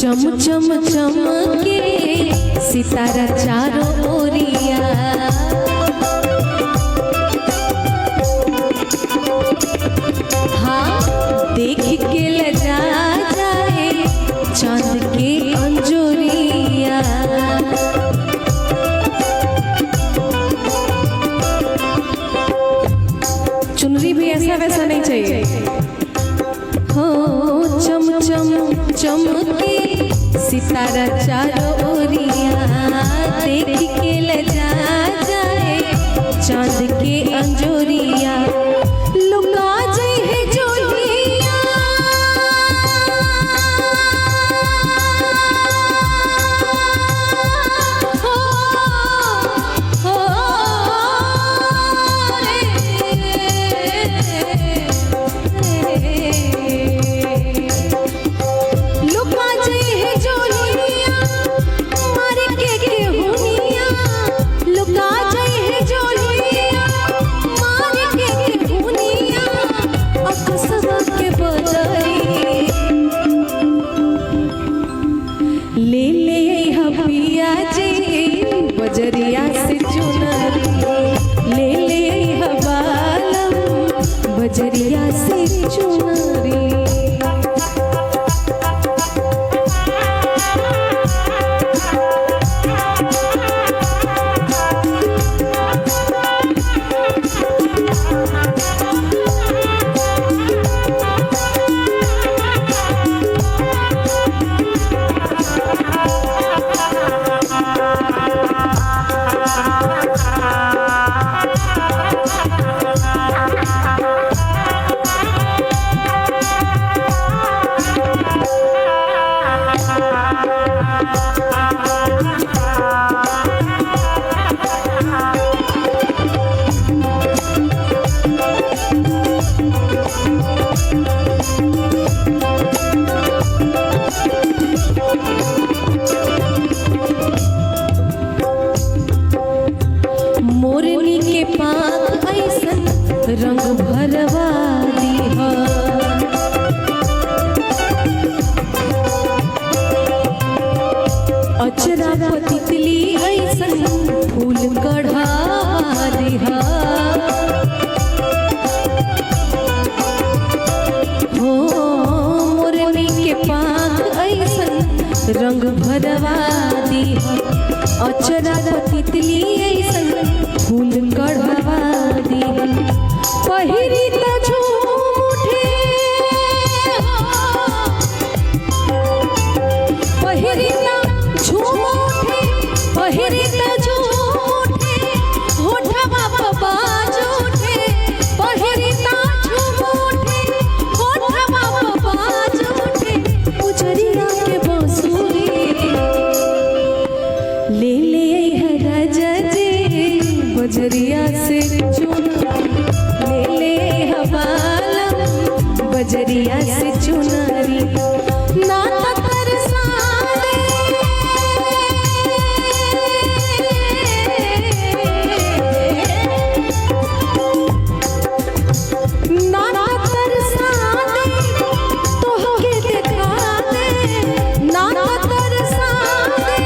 चम चम चमके सितारा चारों ओरिया, हाँ देख के लजा जाए चांद के अंजोरिया। चुनरी भी ऐसा वैसा नहीं चाहिए। हो चम चम चमके सितारा चारों ओरिया, देख के लजा जाए चांद के अंजोरिया। लुका जाए है जोलिया, हो बजरिया से चुनरी, ले ले हवालम बजरिया से चुनरी। मोरनी के पाँख ऐसन रंग भरवा दीहा, अचरा तितली ऐसन फूल कढ़ा दीहा। हो मोरनी के पाँख ऐसन रंग भरवा दीहा, अचरा तितली ऐसन फूल कढ़वा दीहा। पहिरी त झूम उठे, पहिरी त झूम उठे, पहिरी त झूम उठे, होठवा पे बाज उठे, पहिरी त झूम उठे, होठवा पे बाज उठे। उजरिया के बांसुरी ले ले राजा जी बजरिया से चुनरी, ले ले हवालम बजरिया से चुनरी। नाता तरसा दे, नाता तरसा दे तोहके देखा दे, नाता तरसा दे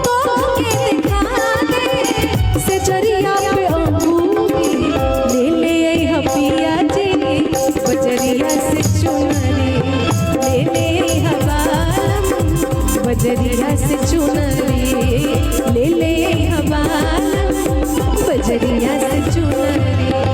तोहके देखा दे। से जरिया पे अंगूरी ले ले हपिया जी बजरिया से चुनरी, ले ले हवालम बजरिया से चुनरी, ले ले हवालम बजरिया से चुनरी।